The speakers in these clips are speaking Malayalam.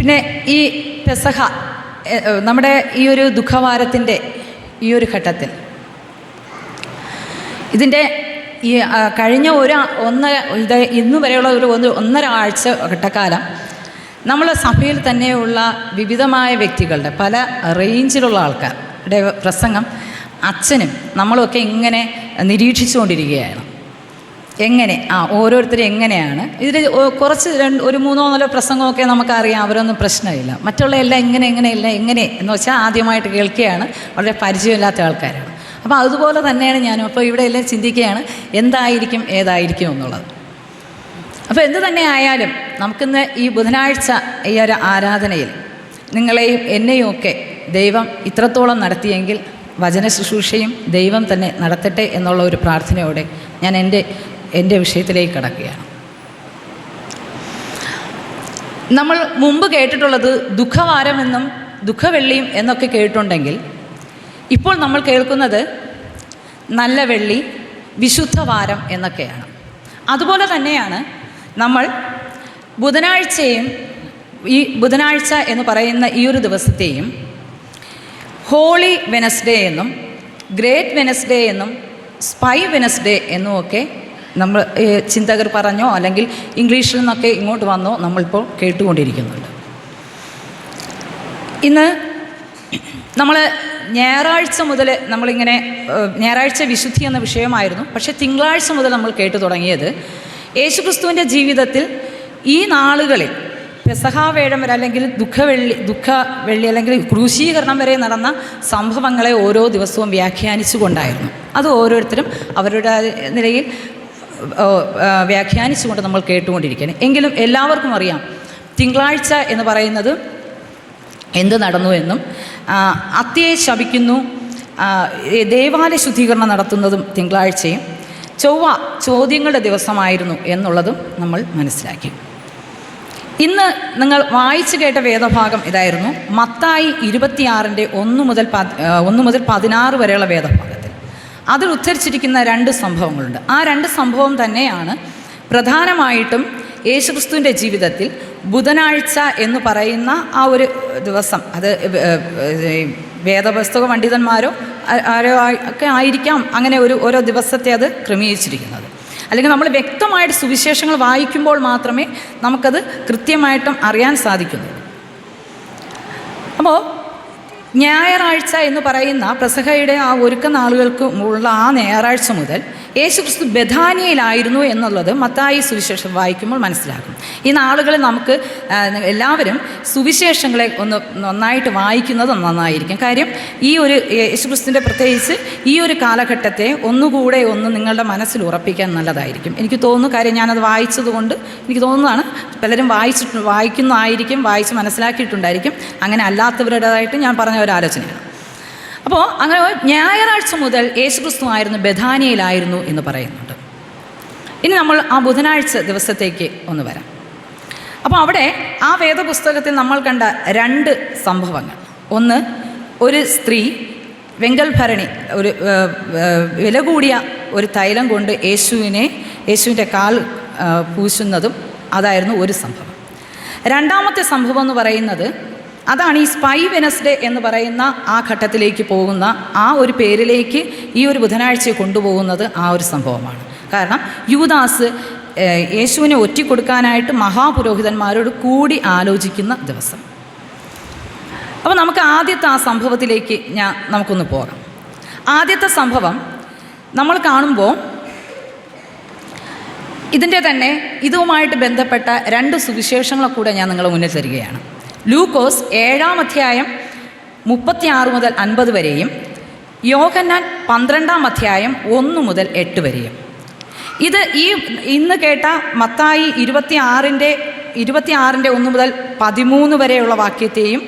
പിന്നെ ഈ പെസഹ നമ്മുടെ ഈ ഒരു ദുഃഖവാരത്തിൻ്റെ ഈ ഒരു ഘട്ടത്തിൽ ഇതിൻ്റെ ഈ കഴിഞ്ഞ ഇന്ന് വരെയുള്ള ഒന്നര ആഴ്ച ഘട്ടക്കാലം നമ്മൾ സഭയിൽ തന്നെയുള്ള വിവിധമായ വ്യക്തികളുടെ പല റേഞ്ചിലുള്ള ആൾക്കാരുടെ പ്രസംഗം അച്ഛനും നമ്മളുമൊക്കെ ഇങ്ങനെ നിരീക്ഷിച്ചുകൊണ്ടിരിക്കുകയാണ്. എങ്ങനെ ഓരോരുത്തരും എങ്ങനെയാണ് ഇതിൽ കുറച്ച് ഒരു 3-4 പ്രസംഗമൊക്കെ നമുക്കറിയാം, അവരൊന്നും പ്രശ്നമില്ല. മറ്റുള്ള എല്ലാം എങ്ങനെ എന്ന് വെച്ചാൽ ആദ്യമായിട്ട് കേൾക്കുകയാണ്, വളരെ പരിചയമില്ലാത്ത ആൾക്കാരാണ്. അപ്പോൾ അതുപോലെ തന്നെയാണ് ഞാനും. അപ്പോൾ ഇവിടെ എല്ലാം ചിന്തിക്കുകയാണ് ഏതായിരിക്കും എന്നുള്ളത്. അപ്പോൾ എന്തു തന്നെ ആയാലും നമുക്കിന്ന് ഈ ബുധനാഴ്ച ഈ ഒരു ആരാധനയിൽ നിങ്ങളെയും എന്നെയും ഒക്കെ ദൈവം ഇത്രത്തോളം നടത്തിയെങ്കിൽ വചന ശുശ്രൂഷയും ദൈവം തന്നെ നടത്തട്ടെ എന്നുള്ള ഒരു പ്രാർത്ഥനയോടെ ഞാൻ എൻ്റെ വിഷയത്തിലേക്ക് കടക്കുകയാണ്. നമ്മൾ മുമ്പ് കേട്ടിട്ടുള്ളത് ദുഃഖവാരമെന്നും ദുഃഖവെള്ളിയും എന്നൊക്കെ കേട്ടിട്ടുണ്ടെങ്കിൽ ഇപ്പോൾ നമ്മൾ കേൾക്കുന്നത് നല്ല വെള്ളി, വിശുദ്ധവാരം എന്നൊക്കെയാണ്. അതുപോലെ തന്നെയാണ് നമ്മൾ ബുധനാഴ്ചയും ഈ ബുധനാഴ്ച എന്ന് പറയുന്ന ഈ ഒരു ദിവസത്തെയും ഹോളി വെനസ്ഡേ എന്നും ഗ്രേറ്റ് വെനസ്ഡേ എന്നും സ്പൈ വെനസ്ഡേ എന്നുമൊക്കെ നമ്മൾ ചിന്തകർ പറഞ്ഞോ അല്ലെങ്കിൽ ഇംഗ്ലീഷിൽ നിന്നൊക്കെ ഇങ്ങോട്ട് വന്നോ നമ്മളിപ്പോൾ കേട്ടുകൊണ്ടിരിക്കുന്നുണ്ട്. ഇന്ന് നമ്മൾ ഞായറാഴ്ച മുതൽ നമ്മളിങ്ങനെ ഞായറാഴ്ച വിശുദ്ധി എന്ന വിഷയമായിരുന്നു. പക്ഷേ തിങ്കളാഴ്ച മുതൽ നമ്മൾ കേട്ടു തുടങ്ങിയത് യേശുക്രിസ്തുവിൻ്റെ ജീവിതത്തിൽ ഈ നാളുകളിൽ പെസഹാവേഴം വരെ അല്ലെങ്കിൽ ദുഃഖവെള്ളി അല്ലെങ്കിൽ ക്രൂശീകരണം വരെ നടന്ന സംഭവങ്ങളെ ഓരോ ദിവസവും വ്യാഖ്യാനിച്ചു കൊണ്ടായിരുന്നു. അത് ഓരോരുത്തരും അവരുടെ നിലയിൽ വ്യാഖ്യാനിച്ചുകൊണ്ട് നമ്മൾ കേട്ടുകൊണ്ടിരിക്കുകയാണ്. എങ്കിലും എല്ലാവർക്കും അറിയാം തിങ്കളാഴ്ച എന്ന് പറയുന്നത് എന്ത് നടന്നു എന്നും അത്തിയെ ശപിക്കുന്നു, ദേവാലയ ശുദ്ധീകരണം നടത്തുന്നതും തിങ്കളാഴ്ചയും, ചൊവ്വ ചോദ്യങ്ങളുടെ ദിവസമായിരുന്നു എന്നുള്ളതും നമ്മൾ മനസ്സിലാക്കി. ഇന്ന് നിങ്ങൾ വായിച്ചു കേട്ട വേദഭാഗം ഇതായിരുന്നു. മത്തായി 26 1 മുതൽ 16 വരെയുള്ള വേദഭാഗത്തിൽ അതിൽ ഉദ്ധരിച്ചിരിക്കുന്ന 2 സംഭവങ്ങളുണ്ട്. ആ 2 സംഭവം തന്നെയാണ് പ്രധാനമായിട്ടും യേശുക്രിസ്തുവിൻ്റെ ജീവിതത്തിൽ ബുധനാഴ്ച എന്ന് പറയുന്ന ആ ഒരു ദിവസം. അത് വേദപുസ്തക പണ്ഡിതന്മാരോ ആരോ ഒക്കെ ആയിരിക്കാം അങ്ങനെ ഓരോ ദിവസത്തെ അത് ക്രമീകരിച്ചിരിക്കുന്നത്. അല്ലെങ്കിൽ നമ്മൾ വ്യക്തമായിട്ട് സുവിശേഷങ്ങൾ വായിക്കുമ്പോൾ മാത്രമേ നമുക്കത് കൃത്യമായിട്ടും അറിയാൻ സാധിക്കുന്നുള്ളൂ. അപ്പോൾ ഞായറാഴ്ച എന്ന് പറയുന്ന പെസഹയുടെ ആ ഒരുക്ക നാളുകൾക്ക് ഉള്ള ആ ഞായറാഴ്ച മുതൽ യേശുക്രിസ്തു ബഥാനിയയിലായിരുന്നു എന്നുള്ളത് മത്തായി സുവിശേഷം വായിക്കുമ്പോൾ മനസ്സിലാക്കും. ഈ നാളുകളിൽ നമുക്ക് എല്ലാവരും സുവിശേഷങ്ങളെ നന്നായിട്ട് വായിക്കുന്നത് നന്നായിരിക്കും. കാര്യം ഈ ഒരു യേശുക്രിസ്തുവിൻ്റെ പ്രത്യേകിച്ച് ഈ ഒരു കാലഘട്ടത്തെ ഒന്നുകൂടെ നിങ്ങളുടെ മനസ്സിൽ ഉറപ്പിക്കാൻ നല്ലതായിരിക്കും എനിക്ക് തോന്നുന്നു. കാര്യം ഞാനത് വായിച്ചതുകൊണ്ട് എനിക്ക് തോന്നുന്നതാണ്. പലരും വായിക്കുന്നതായിരിക്കും, വായിച്ച് മനസ്സിലാക്കിയിട്ടുണ്ടായിരിക്കും. അങ്ങനെ അല്ലാത്തവരുടേതായിട്ട് ഞാൻ പറഞ്ഞ ഒരു ആലോചനയാണ്. അപ്പോൾ അങ്ങനെ ഞായറാഴ്ച മുതൽ യേശുക്രിസ്തു ആയിരുന്നു ബഥാനിയയിലായിരുന്നു എന്ന് പറയുന്നുണ്ട്. ഇനി നമ്മൾ ആ ബുധനാഴ്ച ദിവസത്തേക്ക് ഒന്ന് വരാം. അപ്പോൾ അവിടെ ആ വേദപുസ്തകത്തിൽ നമ്മൾ കണ്ട 2 സംഭവങ്ങൾ. ഒന്ന്, ഒരു സ്ത്രീ വെങ്കൽ ഭരണി ഒരു വില കൂടിയ ഒരു തൈലം കൊണ്ട് യേശുവിൻ്റെ കാൽ പൂശുന്നതും അതായിരുന്നു ഒരു സംഭവം. രണ്ടാമത്തെ സംഭവം എന്ന് പറയുന്നത് അതാണ് ഈ സ്പൈ വെനസ്ഡേ എന്ന് പറയുന്ന ആ ഘട്ടത്തിലേക്ക് പോകുന്ന ആ ഒരു പേരിലേക്ക് ഈ ഒരു ബുധനാഴ്ചയെ കൊണ്ടുപോകുന്നത് ആ ഒരു സംഭവമാണ്. കാരണം യൂദാസ് യേശുവിനെ ഒറ്റിക്കൊടുക്കാനായിട്ട് മഹാപുരോഹിതന്മാരോട് കൂടി ആലോചിക്കുന്ന ദിവസം. അപ്പോൾ നമുക്ക് ആദ്യത്തെ ആ സംഭവത്തിലേക്ക് നമുക്കൊന്ന് പോകാം. ആദ്യത്തെ സംഭവം നമ്മൾ കാണുമ്പോൾ ഇതിൻ്റെ തന്നെ ഇതുമായിട്ട് ബന്ധപ്പെട്ട 2 സുവിശേഷങ്ങളെ കൂടെ ഞാൻ നിങ്ങളുടെ മുന്നിൽ തരികയാണ്. ലൂക്കോസ് 7-ാം അധ്യായം 36 മുതൽ 50 വരെയും യോഹന്നാൻ 12-ാം അധ്യായം 1 മുതൽ 8 വരെയും. ഇത് ഇന്ന് കേട്ട മത്തായി 26-ന്റെ 1 മുതൽ 13 വരെയുള്ള വാക്യത്തെയും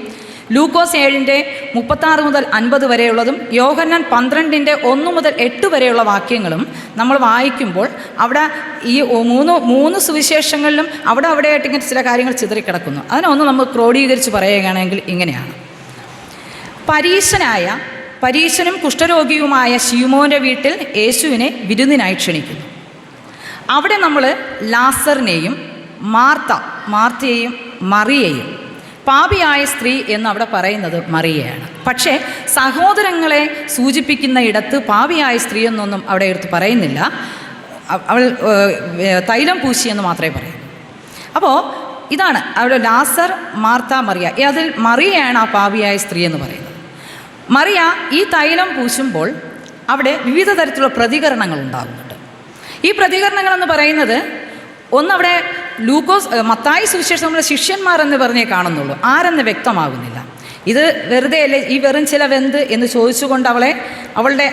ലൂക്കോസ് 7-ന്റെ 36 മുതൽ 50 വരെയുള്ളതും യോഹന്നാൻ 12-ന്റെ 1 മുതൽ 8 വരെയുള്ള വാക്യങ്ങളും നമ്മൾ വായിക്കുമ്പോൾ അവിടെ ഈ മൂന്ന് സുവിശേഷങ്ങളിലും അവിടെയായിട്ട് ഇങ്ങനെ ചില കാര്യങ്ങൾ ചിതറിക്കിടക്കുന്നു. അതിനൊന്ന് നമ്മൾ ക്രോഡീകരിച്ച് പറയുകയാണെങ്കിൽ ഇങ്ങനെയാണ്. പരീശനും കുഷ്ഠരോഗിയുമായ ശീമോൻ്റെ വീട്ടിൽ യേശുവിനെ വിരുന്നിനായി ക്ഷണിക്കുന്നു. അവിടെ നമ്മൾ ലാസറിനെയും മാർത്തയെയും മറിയയെയും പാപിയായ സ്ത്രീ എന്ന് അവിടെ പറയുന്നത് മറിയയാണ്. പക്ഷേ സഹോദരങ്ങളെ സൂചിപ്പിക്കുന്ന ഇടത്ത് പാപിയായ സ്ത്രീ എന്നൊന്നും അവിടെ എടുത്ത് പറയുന്നില്ല. അവൾ തൈലം പൂശി എന്ന് മാത്രമേ പറയൂ. അപ്പോൾ ഇതാണ് അവിടെ ലാസർ, മാർത്ത, മറിയ. അതിൽ മറിയയാണ് ആ പാപിയായ സ്ത്രീ എന്ന് പറയുന്നത്. മറിയ ഈ തൈലം പൂശുമ്പോൾ അവിടെ വിവിധ തരത്തിലുള്ള പ്രതികരണങ്ങൾ ഉണ്ടാകുന്നുണ്ട്. ഈ പ്രതികരണങ്ങളെന്ന് പറയുന്നത് ഒന്നവിടെ മത്തായി സുവിശേഷം നമ്മുടെ ശിഷ്യന്മാരെന്ന് പറഞ്ഞേ കാണുന്നുള്ളൂ, ആരെന്ന് വ്യക്തമാകുന്നില്ല. ഇത് വെറുതെ അല്ലേ ഈ വെറും ചിലവെന്ത് എന്ന് ചോദിച്ചുകൊണ്ട്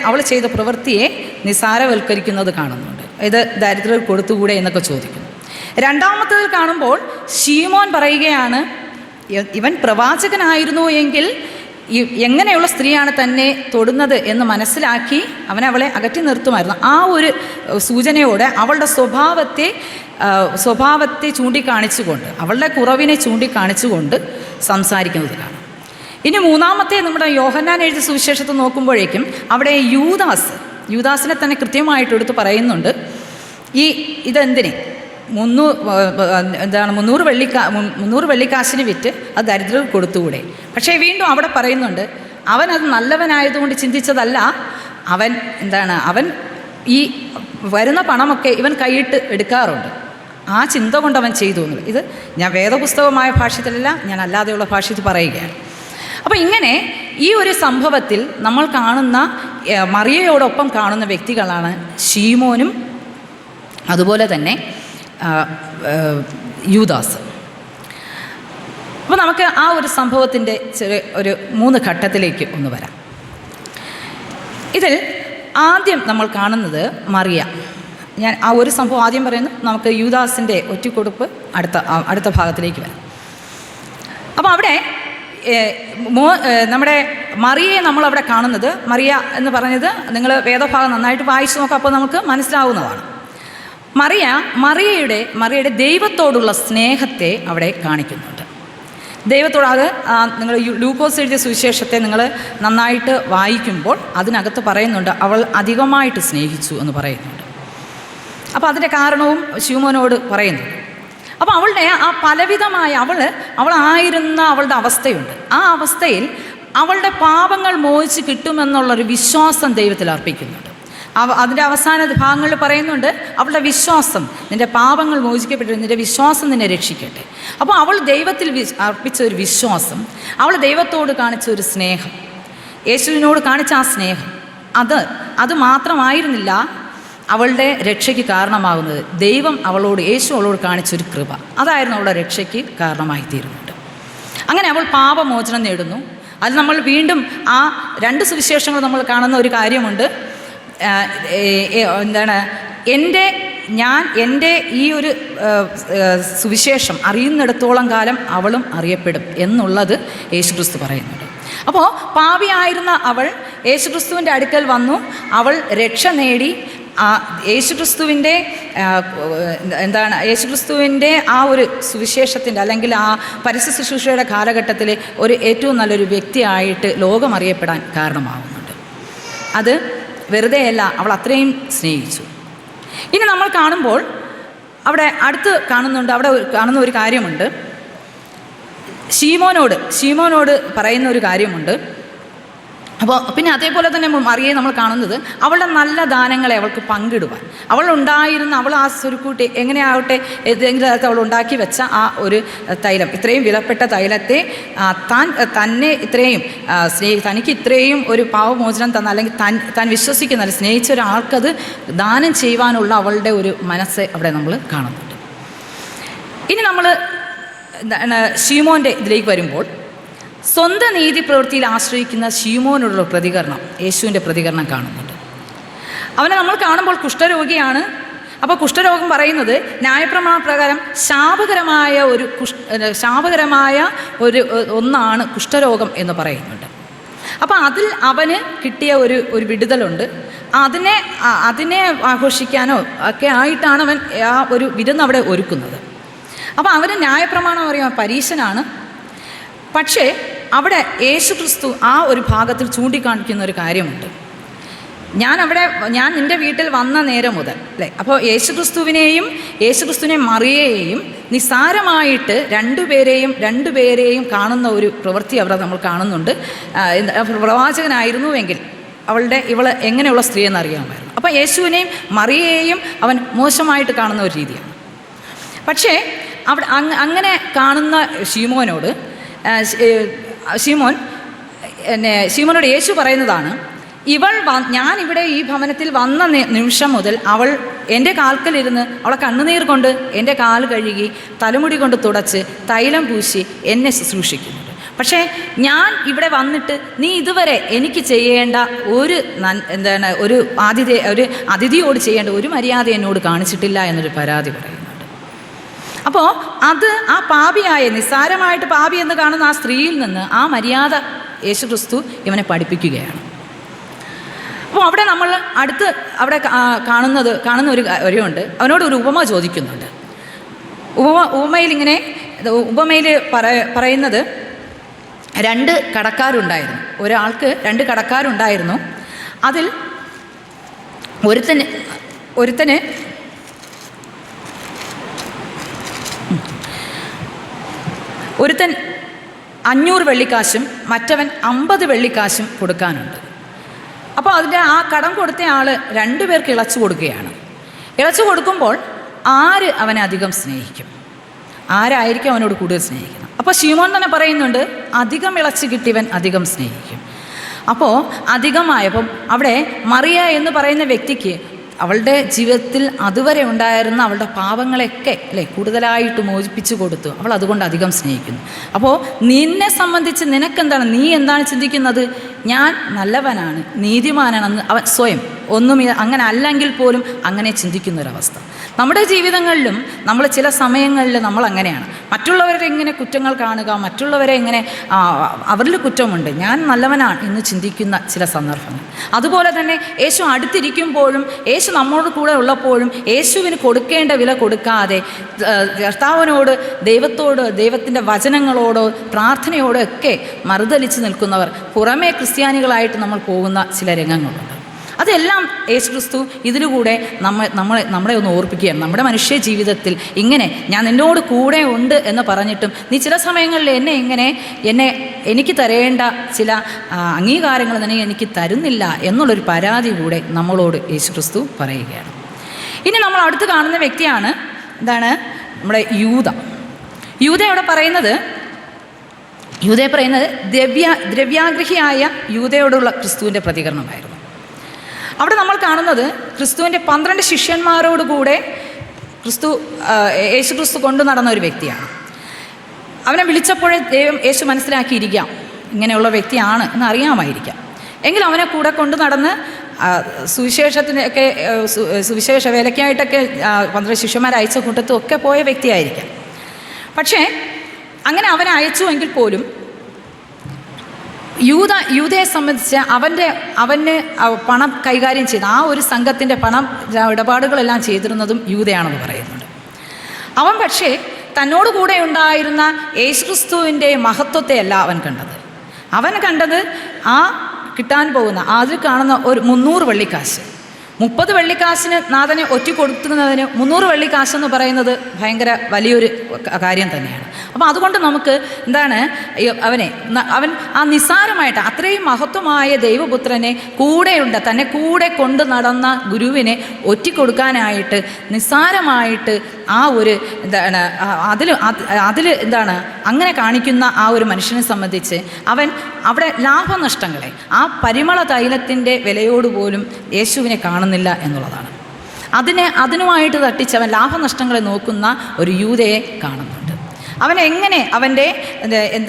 അവൾ ചെയ്ത പ്രവൃത്തിയെ നിസാരവൽക്കരിക്കുന്നത് കാണുന്നുണ്ട്. ഇത് ദരിദ്രർ കൊടുത്തുകൂടെ എന്നൊക്കെ ചോദിക്കുന്നു. രണ്ടാമത്തേതിൽ കാണുമ്പോൾ ശീമോൻ പറയുകയാണ്, ഇവൻ പ്രവാചകനായിരുന്നു എങ്കിൽ എങ്ങനെയുള്ള സ്ത്രീയാണ് തന്നെ തൊടുന്നത് എന്ന് മനസ്സിലാക്കി അവളെ അകറ്റി നിർത്തുമായിരുന്നു. ആ ഒരു സൂചനയോടെ അവളുടെ സ്വഭാവത്തെ ചൂണ്ടിക്കാണിച്ചുകൊണ്ട്, അവളുടെ കുറവിനെ ചൂണ്ടിക്കാണിച്ചുകൊണ്ട് സംസാരിക്കുന്നത് കാണാം. ഇനി മൂന്നാമത്തെ നമ്മുടെ യോഹന്നാൻ എഴുതിയ സുവിശേഷത്തെ നോക്കുമ്പോഴേക്കും അവിടെ യൂദാസിനെ തന്നെ കൃത്യമായിട്ട് എടുത്ത് പറയുന്നുണ്ട്. ഇതെന്തിനെ 300 വെള്ളിക്കാശിന് വിറ്റ് അത് ദരിദ്രർക്ക് കൊടുത്തുകൂടെ? പക്ഷേ വീണ്ടും അവിടെ പറയുന്നുണ്ട്, അവനത് നല്ലവനായതുകൊണ്ട് ചിന്തിച്ചതല്ല, അവൻ ഈ വരുന്ന പണമൊക്കെ ഇവൻ കൈയിട്ട് എടുക്കാറുണ്ട്, ആ ചിന്ത കൊണ്ട് അവൻ ചെയ്തു എന്നുള്ളത്. ഇത് ഞാൻ വേദപുസ്തകമായ ഭാഷ്യത്തിലല്ല, ഞാൻ അല്ലാതെയുള്ള ഭാഷ്യത്തിൽ പറയുകയാണ്. അപ്പോൾ ഇങ്ങനെ ഈ ഒരു സംഭവത്തിൽ നമ്മൾ കാണുന്ന മറിയയോടൊപ്പം കാണുന്ന വ്യക്തികളാണ് ശീമോനും അതുപോലെ തന്നെ യൂദാസ്. അപ്പോൾ നമുക്ക് ആ ഒരു സംഭവത്തിൻ്റെ ഒരു 3 ഘട്ടത്തിലേക്ക് ഒന്ന് വരാം. ഇതിൽ ആദ്യം നമ്മൾ കാണുന്നത് മറിയ. ഞാൻ ആ ഒരു സംഭവം ആദ്യം പറയുന്നു, നമുക്ക് യൂദാസിൻ്റെ ഒറ്റിക്കൊടുപ്പ് അടുത്ത ഭാഗത്തിലേക്ക് വരാം. അപ്പോൾ അവിടെ നമ്മുടെ മറിയയെ നമ്മളവിടെ കാണുന്നത്, മറിയ എന്ന് പറഞ്ഞത് നിങ്ങൾ വേദഭാഗം നന്നായിട്ട് വായിച്ചു നോക്കാം, അപ്പോൾ നമുക്ക് മനസ്സിലാവുന്നതാണ്. മറിയയുടെ ദൈവത്തോടുള്ള സ്നേഹത്തെ അവിടെ കാണിക്കുന്നുണ്ട്. ദൈവത്തോട് അത് നിങ്ങൾ ലൂക്കോസ് എഴുതിയ സുവിശേഷത്തെ നിങ്ങൾ നന്നായിട്ട് വായിക്കുമ്പോൾ അതിനകത്ത് പറയുന്നുണ്ട്, അവൾ അധികമായിട്ട് സ്നേഹിച്ചു എന്ന് പറയുന്നുണ്ട്. അപ്പോൾ അതിൻ്റെ കാരണവും ശിമോനോട് പറയുന്നുണ്ട്. അപ്പോൾ അവളുടെ ആ പലവിധമായ അവളായിരുന്ന അവളുടെ അവസ്ഥയുണ്ട്. ആ അവസ്ഥയിൽ അവളുടെ പാപങ്ങൾ മോചിച്ച് കിട്ടുമെന്നുള്ളൊരു വിശ്വാസം ദൈവത്തിൽ അർപ്പിക്കുന്നുണ്ട്. അതിൻ്റെ അവസാന ഭാഗങ്ങളിൽ പറയുന്നുണ്ട്, അവളുടെ വിശ്വാസം, നിൻ്റെ പാപങ്ങൾ മോചിക്കപ്പെട്ടു, നിൻ്റെ വിശ്വാസം നിന്നെ രക്ഷിക്കട്ടെ. അപ്പോൾ അവൾ ദൈവത്തിൽ അർപ്പിച്ച ഒരു വിശ്വാസം, അവൾ ദൈവത്തോട് കാണിച്ച ഒരു സ്നേഹം, യേശുവിനോട് കാണിച്ച ആ സ്നേഹം, അത് മാത്രമായിരുന്നില്ല അവളുടെ രക്ഷയ്ക്ക് കാരണമാകുന്നത്. യേശു അവളോട് കാണിച്ചൊരു കൃപ, അതായിരുന്നു അവളുടെ രക്ഷയ്ക്ക് കാരണമായി തീരുന്നുണ്ട്. അങ്ങനെ അവൾ പാപമോചനം നേടുന്നു. അത് നമ്മൾ വീണ്ടും ആ 2 സുവിശേഷങ്ങൾ നമ്മൾ കാണുന്ന ഒരു കാര്യമുണ്ട്. എൻ്റെ ഈ ഒരു സുവിശേഷം അറിയുന്നിടത്തോളം കാലം അവളും അറിയപ്പെടും എന്നുള്ളത് യേശുക്രിസ്തു പറയുന്നുണ്ട്. അപ്പോൾ പാപിയായിരുന്ന അവൾ യേശുക്രിസ്തുവിൻ്റെ അടുക്കൽ വന്നു, അവൾ രക്ഷ നേടി. യേശുക്രിസ്തുവിൻ്റെ ആ ഒരു സുവിശേഷത്തിൻ്റെ അല്ലെങ്കിൽ ആ പരസ്യ ശുശ്രൂഷയുടെ കാലഘട്ടത്തിൽ ഒരു ഏറ്റവും നല്ലൊരു വ്യക്തിയായിട്ട് ലോകം അറിയപ്പെടാൻ കാരണമാകുന്നുണ്ട്. അത് വെറുതെയല്ല, അവൾ അത്രയും സ്നേഹിച്ചു. ഇനി നമ്മൾ കാണുമ്പോൾ അവിടെ അവിടെ കാണുന്ന ഒരു കാര്യമുണ്ട്. ശീമോനോട് പറയുന്ന ഒരു കാര്യമുണ്ട്. അപ്പോൾ പിന്നെ അതേപോലെ തന്നെ മറിയയെ നമ്മൾ കാണുന്നത് അവളുടെ നല്ല ദാനങ്ങളെ അവൾക്ക് പങ്കിടുവാൻ, അവൾ ആ സ്വരുക്കൂട്ടി എങ്ങനെയാവട്ടെ ഏതെങ്കിലും തരത്തിൽ അവൾ ഉണ്ടാക്കി വെച്ച ആ ഒരു തൈലം, ഇത്രയും വിലപ്പെട്ട തൈലത്തെ തന്നെ ഇത്രയും തനിക്ക് ഇത്രയും ഒരു പാവമോചനം തന്ന, അല്ലെങ്കിൽ താൻ വിശ്വസിക്കുന്ന സ്നേഹിച്ച ഒരാൾക്കത് ദാനം ചെയ്യുവാനുള്ള അവളുടെ ഒരു മനസ്സ് അവിടെ നമ്മൾ കാണുന്നുണ്ട്. ഇനി നമ്മൾ ശീമോൻ്റെ ഇതിലേക്ക് വരുമ്പോൾ സ്വന്തം നീതി പ്രവൃത്തിയിൽ ആശ്രയിക്കുന്ന ശീമോനോടുള്ള പ്രതികരണം, യേശുവിൻ്റെ പ്രതികരണം കാണുന്നുണ്ട്. അവനെ നമ്മൾ കാണുമ്പോൾ കുഷ്ഠരോഗിയാണ്. അപ്പോൾ കുഷ്ഠരോഗം പറയുന്നത് ന്യായപ്രമാണ പ്രകാരം ശാപകരമായ ഒന്നാണ് കുഷ്ഠരോഗം എന്ന് പറയുന്നുണ്ട്. അപ്പോൾ അതിൽ അവന് കിട്ടിയ ഒരു വിടുതലുണ്ട്. അതിനെ ആഘോഷിക്കാനോ ഒക്കെ ആയിട്ടാണ് അവൻ ആ ഒരു വിരുന്ന് അവിടെ ഒരുക്കുന്നത്. അപ്പോൾ അവന് ന്യായപ്രമാണം അറിയാൻ പരീശനാണ്. പക്ഷേ അവിടെ യേശുക്രിസ്തു ആ ഒരു ഭാഗത്തിൽ ചൂണ്ടിക്കാണിക്കുന്ന ഒരു കാര്യമുണ്ട്. ഞാൻ നിൻ്റെ വീട്ടിൽ വന്ന നേരം മുതൽ അല്ലേ. അപ്പോൾ യേശുക്രിസ്തുവിനെ മറിയയെയും നിസ്സാരമായിട്ട് രണ്ടുപേരെയും കാണുന്ന ഒരു പ്രവൃത്തി അവിടെ നമ്മൾ കാണുന്നുണ്ട്. പ്രവാചകനായിരുന്നുവെങ്കിൽ ഇവൾ എങ്ങനെയുള്ള സ്ത്രീ എന്നറിയാമായിരുന്നു. അപ്പോൾ യേശുവിനെയും മറിയയെയും അവൻ മോശമായിട്ട് കാണുന്ന ഒരു രീതിയാണ്. പക്ഷേ അവിടെ അങ്ങനെ കാണുന്ന ശീമോനോട് യേശു പറയുന്നതാണ്, ഞാൻ ഇവിടെ ഈ ഭവനത്തിൽ വന്ന നിമിഷം മുതൽ അവൾ എൻ്റെ കാൽക്കലിരുന്ന് അവളെ കണ്ണുനീർ കൊണ്ട് എൻ്റെ കാൽ കഴുകി തലമുടി കൊണ്ട് തുടച്ച് തൈലം പൂശി എന്നെ ശുശ്രൂഷിക്കുന്നുണ്ട്. പക്ഷേ ഞാൻ ഇവിടെ വന്നിട്ട് നീ ഇതുവരെ എനിക്ക് ചെയ്യേണ്ട ഒരു അതിഥിയോട് ചെയ്യേണ്ട ഒരു മര്യാദ എന്നോട് കാണിച്ചിട്ടില്ല എന്നൊരു പരാതി പറയുന്നുണ്ട്. അപ്പോൾ ആ പാപിയായ നിസ്സാരമായിട്ട് പാപി എന്ന് കാണുന്ന ആ സ്ത്രീയിൽ നിന്ന് ആ മര്യാദ യേശുക്രിസ്തു ഇവനെ പഠിപ്പിക്കുകയാണ്. അപ്പോൾ അവിടെ നമ്മൾ അവിടെ കാണുന്ന ഒരു കാര്യമുണ്ട്. അവനോട് ഒരു ഉപമ ചോദിക്കുന്നുണ്ട്. ഉപമയിൽ പറയുന്നത്, രണ്ട് കടക്കാരുണ്ടായിരുന്നു. ഒരാൾക്ക് രണ്ട് കടക്കാരുണ്ടായിരുന്നു. അതിൽ ഒരുത്തന് 500 വെള്ളിക്കാശും മറ്റവൻ 50 വെള്ളിക്കാശും കൊടുക്കാനുണ്ട്. അപ്പോൾ ആ കടം കൊടുത്ത ആൾ 2 പേർക്ക് ഇളച്ചു കൊടുക്കുകയാണ്. ഇളച്ചു കൊടുക്കുമ്പോൾ ആര് അവനെ അധികം സ്നേഹിക്കും? ആരായിരിക്കും അവനോട് കൂടുതൽ സ്നേഹിക്കുന്നത്? അപ്പോൾ ശീമോൻ തന്നെ പറയുന്നുണ്ട്, അധികം ഇളച്ചു കിട്ടിയവൻ അധികം സ്നേഹിക്കും. അപ്പോൾ അധികമായപ്പം അവിടെ മറിയ എന്ന് പറയുന്ന വ്യക്തിക്ക് അവളുടെ ജീവിതത്തിൽ അതുവരെ ഉണ്ടായിരുന്ന അവളുടെ പാപങ്ങളെയൊക്കെ കൂടുതലായിട്ട് മോചിപ്പിച്ചു കൊടുത്തു. അവൾ അതുകൊണ്ട് അധികം സ്നേഹിക്കുന്നു. അപ്പോൾ നിന്നെ സംബന്ധിച്ച് നിനക്കെന്താണ്? നീ എന്താണ് ചിന്തിക്കുന്നത്? ഞാൻ നല്ലവനാണ്, നീതിമാനാണെന്ന് അവൻ സ്വയം ഒന്നും അങ്ങനെ അല്ലെങ്കിൽ പോലും അങ്ങനെ ചിന്തിക്കുന്നൊരവസ്ഥ. നമ്മുടെ ജീവിതങ്ങളിലും നമ്മൾ ചില സമയങ്ങളിൽ നമ്മൾ അങ്ങനെയാണ്. മറ്റുള്ളവരുടെ എങ്ങനെ കുറ്റങ്ങൾ കാണുക, മറ്റുള്ളവരെ എങ്ങനെ അവരിൽ കുറ്റമുണ്ട്, ഞാൻ നല്ലവനാണ് എന്ന് ചിന്തിക്കുന്ന ചില സന്ദർഭങ്ങൾ. അതുപോലെ തന്നെ യേശു അടുത്തിരിക്കുമ്പോഴും യേശു നമ്മോട് കൂടെ ഉള്ളപ്പോഴും യേശുവിന് കൊടുക്കേണ്ട വില കൊടുക്കാതെ കർത്താവിനോട്, ദൈവത്തിൻ്റെ വചനങ്ങളോടോ പ്രാർത്ഥനയോടോ ഒക്കെ മറുതലിച്ച് നിൽക്കുന്നവർ, പുറമേ ക്രിസ്ത്യാനികളായിട്ട് നമ്മൾ പോകുന്ന ചില രംഗങ്ങളുണ്ട്. അതെല്ലാം യേശുക്രിസ്തു ഇതിലൂടെ നമ്മളെ ഒന്ന് ഓർപ്പിക്കുകയാണ്. നമ്മുടെ മനുഷ്യ ജീവിതത്തിൽ ഇങ്ങനെ ഞാൻ നിന്നോട് കൂടെ ഉണ്ട് എന്ന് പറഞ്ഞിട്ടും നീ ചില സമയങ്ങളിൽ എനിക്ക് തരേണ്ട ചില അംഗീകാരങ്ങൾ നീ എനിക്ക് തരുന്നില്ല എന്നുള്ളൊരു പരാതി കൂടെ നമ്മളോട് യേശുക്രിസ്തു പറയുകയാണ്. ഇനി നമ്മൾ അടുത്ത് കാണുന്ന വ്യക്തിയാണ് നമ്മുടെ യൂദ പറയുന്നത് ദ്രവ്യാഗ്രഹിയായ യൂദയോടുള്ള ക്രിസ്തുവിൻ്റെ പ്രതികരണമായിരുന്നു. അവിടെ നമ്മൾ കാണുന്നത് ക്രിസ്തുവിൻ്റെ 12 ശിഷ്യന്മാരോടുകൂടെ യേശുക്രിസ്തു കൊണ്ടു നടന്ന ഒരു വ്യക്തിയാണ്. അവനെ വിളിച്ചപ്പോഴേ യേശു മനസ്സിലാക്കിയിരിക്കാം ഇങ്ങനെയുള്ള വ്യക്തിയാണ് എന്ന് അറിയാമായിരിക്കാം. എങ്കിലും അവനെ കൂടെ കൊണ്ടു നടന്ന് സുവിശേഷ വേലയ്ക്കായിട്ടൊക്കെ 12 ശിഷ്യന്മാരെ അയച്ച കൂട്ടത്തും ഒക്കെ പോയ വ്യക്തിയായിരിക്കാം. പക്ഷേ അങ്ങനെ അവനെ അയച്ചുവെങ്കിൽ പോലും യൂദയെ സംബന്ധിച്ച് അവന് പണം കൈകാര്യം ചെയ്ത ആ ഒരു സംഘത്തിൻ്റെ പണം ഇടപാടുകളെല്ലാം ചെയ്തിരുന്നതും യൂദയാണെന്ന് പറയുന്നുണ്ട്. അവൻ പക്ഷേ തന്നോട് കൂടെ ഉണ്ടായിരുന്ന യേശുക്രിസ്തുവിൻ്റെ മഹത്വത്തെയല്ല അവൻ കണ്ടത് ആ കിട്ടാൻ പോകുന്ന അതിൽ കാണുന്ന ഒരു 300 വെള്ളിക്കാശ്. 30 വെള്ളിക്കാശിന് നാഥനെ ഒറ്റ കൊടുക്കുന്നതിന് 300 വെള്ളിക്കാശെന്ന് പറയുന്നത് ഭയങ്കര വലിയൊരു കാര്യം തന്നെയാണ്. അപ്പോൾ അതുകൊണ്ട് നമുക്ക് അവൻ ആ നിസ്സാരമായിട്ട് അത്രയും മഹത്വമായ ദൈവപുത്രനെ തന്നെ കൂടെ കൊണ്ട് നടന്ന ഗുരുവിനെ ഒറ്റിക്കൊടുക്കാനായിട്ട് നിസ്സാരമായിട്ട് ആ ഒരു അതിൽ അങ്ങനെ കാണിക്കുന്ന ആ ഒരു മനുഷ്യനെ സംബന്ധിച്ച് അവൻ അവിടെ ലാഭനഷ്ടങ്ങളെ ആ പരിമള തൈലത്തിൻ്റെ വിലയോടുപോലും യേശുവിനെ കാണുന്നില്ല എന്നുള്ളതാണ്. അതിനുമായിട്ട് തട്ടിച്ചവൻ ലാഭനഷ്ടങ്ങളെ നോക്കുന്ന ഒരു യൂദയെ കാണുന്നുണ്ട്. അവനെങ്ങനെ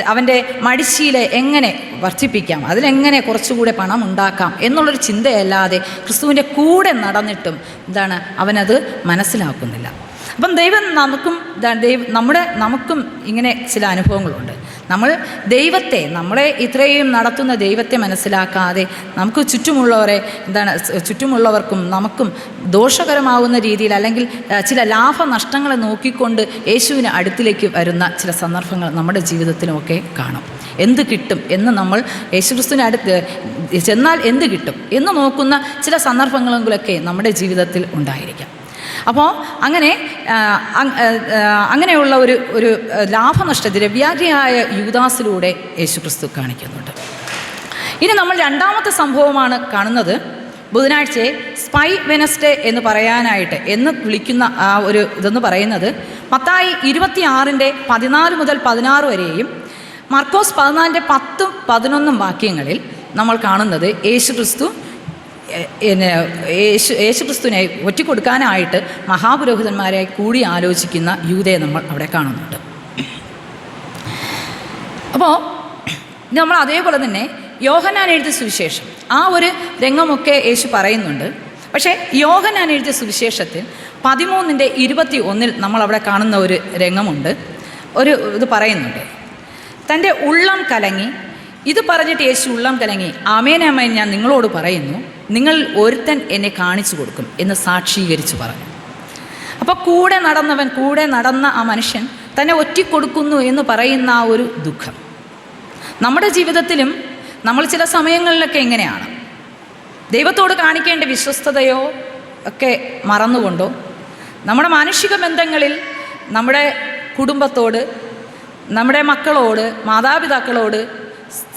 അവൻ്റെ മടിശീല എങ്ങനെ വർദ്ധിപ്പിക്കാം, അതിലെങ്ങനെ കുറച്ചുകൂടെ പണം ഉണ്ടാക്കാം എന്നുള്ളൊരു ചിന്തയല്ലാതെ ക്രിസ്തുവിൻ്റെ കൂടെ നടന്നിട്ടും അവനത് മനസ്സിലാക്കുന്നില്ല. അപ്പം നമുക്കും ഇങ്ങനെ ചില അനുഭവങ്ങളുണ്ട്. നമ്മൾ ദൈവത്തെ, നമ്മളെ ഇത്രയും നടത്തുന്ന ദൈവത്തെ മനസ്സിലാക്കാതെ നമുക്ക് ചുറ്റുമുള്ളവർക്കും നമുക്കും ദോഷകരമാവുന്ന രീതിയിൽ, അല്ലെങ്കിൽ ചില ലാഭനഷ്ടങ്ങളെ നോക്കിക്കൊണ്ട് യേശുവിന് അടുത്തിലേക്ക് വരുന്ന ചില സന്ദർഭങ്ങൾ നമ്മുടെ ജീവിതത്തിലുമൊക്കെ കാണും. എന്ത് കിട്ടും എന്ന് നമ്മൾ യേശുക്രിസ്തുവിന് അടുത്ത് ചെന്നാൽ എന്ത് കിട്ടും എന്ന് നോക്കുന്ന ചില സന്ദർഭങ്ങളെങ്കിലൊക്കെ നമ്മുടെ ജീവിതത്തിൽ ഉണ്ടായിരിക്കാം. അപ്പോൾ അങ്ങനെയുള്ള ഒരു ലാഭനഷ്ട ദ്രവ്യാഗ്രഹിയായ യൂദാസിലൂടെ യേശുക്രിസ്തു കാണിക്കുന്നുണ്ട്. ഇനി നമ്മൾ രണ്ടാമത്തെ സംഭവമാണ് കാണുന്നത്. ബുധനാഴ്ചയെ സ്പൈ വെനസ്ഡേ എന്ന് പറയാനായിട്ട് എന്ന് വിളിക്കുന്ന ആ ഒരു ഇതെന്ന് പറയുന്നത് മത്തായി 26:14 മുതൽ 16 വരെയും മർക്കോസ് 14:10-11 വാക്യങ്ങളിൽ നമ്മൾ കാണുന്നത് യേശുക്രിസ്തുവിനെ ഒറ്റിക്കൊടുക്കാനായിട്ട് മഹാപുരോഹിതന്മാരായി കൂടി ആലോചിക്കുന്ന യൂദയെ നമ്മൾ അവിടെ കാണുന്നുണ്ട്. അപ്പോൾ നമ്മൾ അതേപോലെ തന്നെ യോഹന്നാൻ എഴുതിയ സുവിശേഷം ആ ഒരു രംഗമൊക്കെ യേശു പറയുന്നുണ്ട്. പക്ഷേ യോഹന്നാൻ എഴുതിയ സുവിശേഷത്തിൽ 13:21 നമ്മളവിടെ കാണുന്ന ഒരു രംഗമുണ്ട്. ഇത് പറയുന്നുണ്ട്, തൻ്റെ ഉള്ളം കലങ്ങി. ഇത് പറഞ്ഞിട്ട് യേശു ഉള്ളം കലങ്ങി, ആമേൻ ആമേൻ ഞാൻ നിങ്ങളോട് പറയുന്നു, നിങ്ങൾ ഒരുത്തൻ എന്നെ കാണിച്ചു കൊടുക്കും എന്ന് സാക്ഷീകരിച്ചു പറഞ്ഞു. അപ്പോൾ കൂടെ നടന്ന ആ മനുഷ്യൻ തന്നെ ഒറ്റിക്കൊടുക്കുന്നു എന്ന് പറയുന്ന ആ ഒരു ദുഃഖം നമ്മുടെ ജീവിതത്തിലും നമ്മൾ ചില സമയങ്ങളിലൊക്കെ എങ്ങനെയാണ് ദൈവത്തോട് കാണിക്കേണ്ട വിശ്വസ്തതയോ ഒക്കെ മറന്നുകൊണ്ടോ നമ്മുടെ മാനുഷിക ബന്ധങ്ങളിൽ നമ്മുടെ കുടുംബത്തോട്, നമ്മുടെ മക്കളോട്, മാതാപിതാക്കളോട്,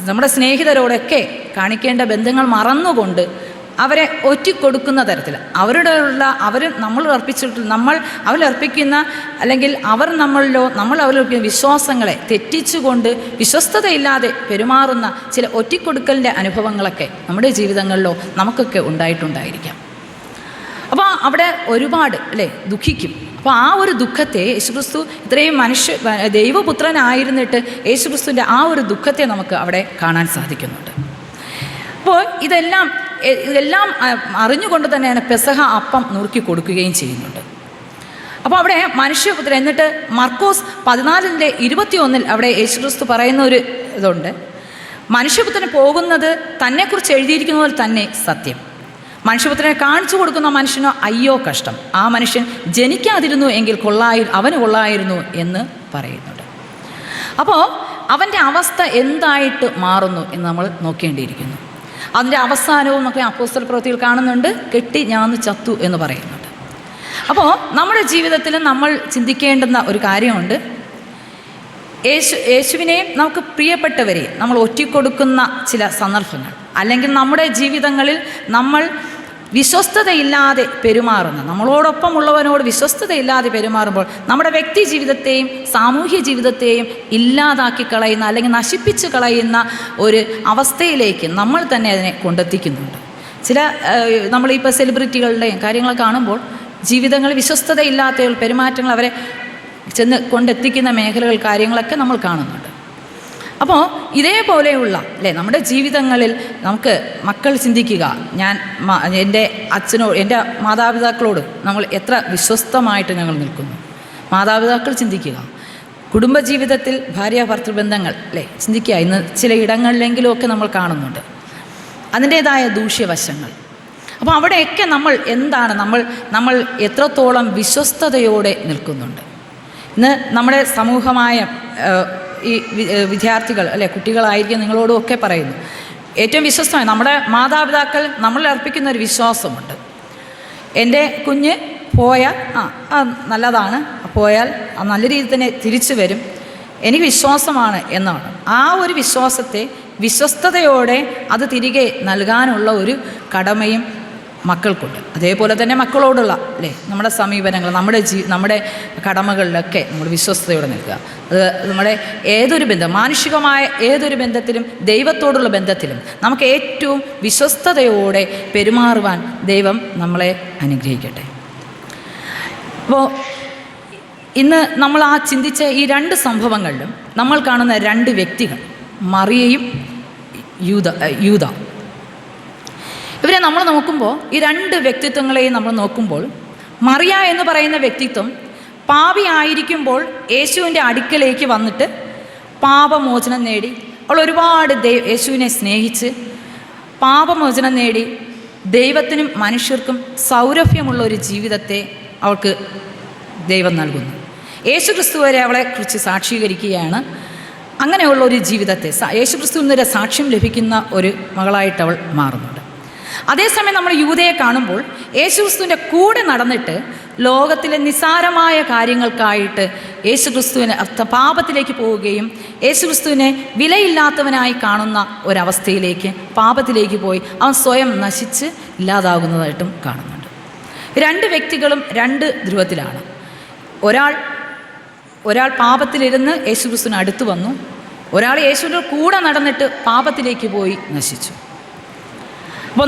നമ്മുടെ സ്നേഹിതരോടൊക്കെ കാണിക്കേണ്ട ബന്ധങ്ങൾ മറന്നുകൊണ്ട് അവരെ ഒറ്റിക്കൊടുക്കുന്ന തരത്തിൽ അവരർപ്പിക്കുന്ന അല്ലെങ്കിൽ നമ്മൾ അവരർപ്പിക്കുന്ന വിശ്വാസങ്ങളെ തെറ്റിച്ചുകൊണ്ട് വിശ്വസ്തതയില്ലാതെ പെരുമാറുന്ന ചില ഒറ്റിക്കൊടുക്കലിൻ്റെ അനുഭവങ്ങളൊക്കെ നമ്മുടെ ജീവിതങ്ങളിലോ നമുക്കൊക്കെ ഉണ്ടായിട്ടുണ്ടായിരിക്കാം. അപ്പോൾ അവിടെ ഒരുപാട് ദുഃഖിക്കും. അപ്പോൾ ആ ഒരു ദുഃഖത്തെ യേശുക്രിസ്തു ഇത്രയും ദൈവപുത്രനായിരുന്നിട്ട് യേശുക്രിസ്തുവിൻ്റെ ആ ഒരു ദുഃഖത്തെ നമുക്ക് അവിടെ കാണാൻ സാധിക്കുന്നുണ്ട്. അപ്പോൾ ഇതെല്ലാം അറിഞ്ഞുകൊണ്ട് തന്നെയാണ് പെസഹ അപ്പം നുറുക്കി കൊടുക്കുകയും ചെയ്യുന്നുണ്ട്. അപ്പോൾ അവിടെ മനുഷ്യപുത്രൻ, എന്നിട്ട് മർക്കോസ് 14:21 അവിടെ യേശുക്രിസ്തു പറയുന്ന ഒരു ഇതുണ്ട്, മനുഷ്യപുത്രന് പോകുന്നത് തന്നെക്കുറിച്ച് എഴുതിയിരിക്കുന്ന പോലെ തന്നെ സത്യം. മനുഷ്യപുത്രനെ കാണിച്ചു കൊടുക്കുന്ന മനുഷ്യനോ അയ്യോ കഷ്ടം, ആ മനുഷ്യൻ ജനിക്കാതിരുന്നു എങ്കിൽ അവന് കൊള്ളായിരുന്നു എന്ന് പറയുന്നുണ്ട്. അപ്പോൾ അവൻ്റെ അവസ്ഥ എന്തായിട്ട് മാറുന്നു എന്ന് നമ്മൾ നോക്കേണ്ടിയിരിക്കുന്നു. അതിൻ്റെ അവസാനവും നമുക്ക് അപ്പോസ്തല പ്രവൃത്തിയിൽ കാണുന്നുണ്ട്, കെട്ടി ഞാന്ന് ചത്തു എന്ന് പറയുന്നുണ്ട്. അപ്പോൾ നമ്മുടെ ജീവിതത്തിൽ നമ്മൾ ചിന്തിക്കേണ്ടുന്ന ഒരു കാര്യമുണ്ട്, യേശുവിനെയും നമുക്ക് പ്രിയപ്പെട്ടവരെയും നമ്മൾ ഒറ്റിക്കൊടുക്കുന്ന ചില സന്ദർഭങ്ങൾ, അല്ലെങ്കിൽ നമ്മുടെ ജീവിതങ്ങളിൽ നമ്മൾ വിശ്വസ്തതയില്ലാതെ പെരുമാറുന്ന, നമ്മളോടൊപ്പമുള്ളവനോട് വിശ്വസ്തതയില്ലാതെ പെരുമാറുമ്പോൾ നമ്മുടെ വ്യക്തി ജീവിതത്തെയും സാമൂഹ്യ ജീവിതത്തെയും ഇല്ലാതാക്കി കളയുന്ന അല്ലെങ്കിൽ നശിപ്പിച്ച് കളയുന്ന ഒരു അവസ്ഥയിലേക്ക് നമ്മൾ തന്നെ അതിനെ കൊണ്ടെത്തിക്കുന്നുണ്ട്. നമ്മളിപ്പോൾ സെലിബ്രിറ്റികളുടെയും കാര്യങ്ങൾ കാണുമ്പോൾ ജീവിതങ്ങൾ വിശ്വസ്തതയില്ലാത്ത പെരുമാറ്റങ്ങൾ അവരെ ചെന്ന് കൊണ്ടെത്തിക്കുന്ന മേഖലകൾ, കാര്യങ്ങളൊക്കെ നമ്മൾ കാണുന്നുണ്ട്. അപ്പോൾ ഇതേപോലെയുള്ള നമ്മുടെ ജീവിതങ്ങളിൽ നമുക്ക് മക്കൾ ചിന്തിക്കുക, എൻ്റെ മാതാപിതാക്കളോട് നമ്മൾ എത്ര വിശ്വസ്തമായിട്ട് ഞങ്ങൾ നിൽക്കുന്നു. മാതാപിതാക്കൾ ചിന്തിക്കുക, കുടുംബജീവിതത്തിൽ ഭാര്യ ഭർത്തൃബന്ധങ്ങൾ ചിന്തിക്കുക. ഇന്ന് ചില ഇടങ്ങളിലെങ്കിലുമൊക്കെ നമ്മൾ കാണുന്നുണ്ട് അതിൻ്റേതായ ദൂഷ്യവശങ്ങൾ. അപ്പോൾ അവിടെയൊക്കെ നമ്മൾ എത്രത്തോളം വിശ്വസ്തതയോടെ നിൽക്കുന്നുണ്ട്. ഇന്ന് നമ്മുടെ സമൂഹമായ ഈ വിദ്യാർത്ഥികൾ കുട്ടികളായിരിക്കും നിങ്ങളോടും ഒക്കെ പറയുന്നു, ഏറ്റവും വിശ്വസ്തമായി നമ്മുടെ മാതാപിതാക്കൾ നമ്മളിൽ അർപ്പിക്കുന്ന ഒരു വിശ്വാസമുണ്ട്. എൻ്റെ കുഞ്ഞ് പോയാൽ നല്ലതാണ്, പോയാൽ നല്ല രീതിയിൽ തന്നെ തിരിച്ചു വരും, എനിക്ക് വിശ്വാസമാണ് എന്നാണ്. ആ ഒരു വിശ്വാസത്തെ വിശ്വസ്തയോടെ അത് തിരികെ നൽകാനുള്ള ഒരു കടമയും മക്കൾക്കുണ്ട്. അതേപോലെ തന്നെ മക്കളോടുള്ള നമ്മുടെ സമീപനങ്ങൾ, നമ്മുടെ കടമകളിലൊക്കെ നമ്മൾ വിശ്വസ്തയോടെ നിൽക്കുക. അത് നമ്മുടെ ഏതൊരു ബന്ധം, മാനുഷികമായ ഏതൊരു ബന്ധത്തിലും ദൈവത്തോടുള്ള ബന്ധത്തിലും നമുക്ക് ഏറ്റവും വിശ്വസ്തയോടെ പെരുമാറുവാൻ ദൈവം നമ്മളെ അനുഗ്രഹിക്കട്ടെ. അപ്പോൾ ഇന്ന് നമ്മൾ ചിന്തിച്ച ഈ രണ്ട് സംഭവങ്ങളിലും നമ്മൾ കാണുന്ന രണ്ട് വ്യക്തികൾ, മറിയയും യൂദ, ഇവരെ നമ്മൾ നോക്കുമ്പോൾ ഈ രണ്ട് വ്യക്തിത്വങ്ങളെയും നമ്മൾ നോക്കുമ്പോൾ, മറിയ എന്ന് പറയുന്ന വ്യക്തിത്വം പാപിയായിരിക്കുമ്പോൾ യേശുവിൻ്റെ അടുക്കലേക്ക് വന്നിട്ട് പാപമോചനം നേടി. അവൾ ഒരുപാട് യേശുവിനെ സ്നേഹിച്ച് പാപമോചനം നേടി ദൈവത്തിനും മനുഷ്യർക്കും സൗരഭ്യമുള്ള ഒരു ജീവിതത്തെ അവൾക്ക് ദൈവം നൽകുന്നു. യേശുക്രിസ്തു വരെ അവളെക്കുറിച്ച് സാക്ഷീകരിക്കുകയാണ്. അങ്ങനെയുള്ള ഒരു ജീവിതത്തെ യേശുക്രിസ്തുവിൽ നിന്നൊരു സാക്ഷ്യം ലഭിക്കുന്ന ഒരു മകളായിട്ട് അവൾ മാറുന്നുണ്ട്. അതേസമയം നമ്മൾ യൂദയെ കാണുമ്പോൾ യേശുക്രിസ്തുവിൻ്റെ കൂടെ നടന്നിട്ട് ലോകത്തിലെ നിസ്സാരമായ കാര്യങ്ങൾക്കായിട്ട് യേശുക്രിസ്തുവിനെ പാപത്തിലേക്ക് പോവുകയും യേശുക്രിസ്തുവിനെ വിലയില്ലാത്തവനായി കാണുന്ന ഒരവസ്ഥയിലേക്ക് പാപത്തിലേക്ക് പോയി അവൻ സ്വയം നശിച്ച് ഇല്ലാതാകുന്നതായിട്ടും കാണുന്നുണ്ട്. രണ്ട് വ്യക്തികളും രണ്ട് ധ്രുവത്തിലാണ്. ഒരാൾ പാപത്തിലിരുന്ന് യേശുക്രിസ്തുവിന് അടുത്ത് വന്നു, ഒരാൾ യേശുവിൻ്റെ കൂടെ നടന്നിട്ട് പാപത്തിലേക്ക് പോയി നശിച്ചു. അപ്പോൾ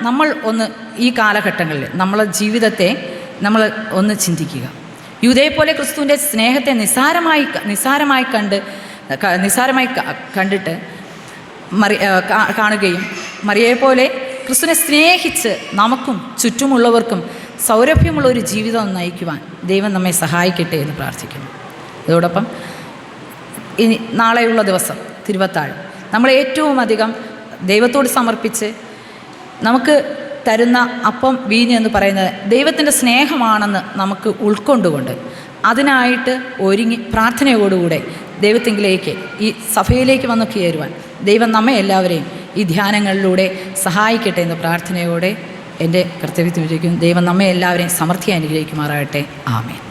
നമ്മൾ ഒന്ന് ഈ കാലഘട്ടങ്ങളിൽ നമ്മളെ ജീവിതത്തെ നമ്മൾ ഒന്ന് ചിന്തിക്കുക. യൂദയെപ്പോലെ ക്രിസ്തുവിൻ്റെ സ്നേഹത്തെ നിസ്സാരമായി കണ്ടിട്ട് കാണുകയും മറിയയെപ്പോലെ ക്രിസ്തുവിനെ സ്നേഹിച്ച് നമുക്കും ചുറ്റുമുള്ളവർക്കും സൗരഭ്യമുള്ള ഒരു ജീവിതം നയിക്കുവാൻ ദൈവം നമ്മെ സഹായിക്കട്ടെ എന്ന് പ്രാർത്ഥിക്കുന്നു. അതോടൊപ്പം ഇനി നാളെയുള്ള ദിവസം തിരുവത്താഴ് നമ്മൾ ഏറ്റവും അധികം ദൈവത്തോട് സമർപ്പിച്ച് നമുക്ക് തരുന്ന അപ്പം വീഞ്ഞ് എന്ന് പറയുന്നത് ദൈവത്തിൻ്റെ സ്നേഹമാണെന്ന് നമുക്ക് ഉൾക്കൊണ്ടുകൊണ്ട് അതിനായിട്ട് ഒരുങ്ങി പ്രാർത്ഥനയോടുകൂടെ ദൈവത്തിങ്കിലേക്ക് ഈ സഭയിലേക്ക് വന്നു കയറുവാൻ ദൈവം നമ്മെ എല്ലാവരെയും ഈ ധ്യാനങ്ങളിലൂടെ സഹായിക്കട്ടെ എന്ന് പ്രാർത്ഥനയോടെ എൻ്റെ കർത്തവ്യത്തിൽ വിജയിക്കും. ദൈവം നമ്മെ എല്ലാവരെയും സമൃദ്ധിയായി അനുഗ്രഹിക്കുമാറാകട്ടെ. ആമേൻ.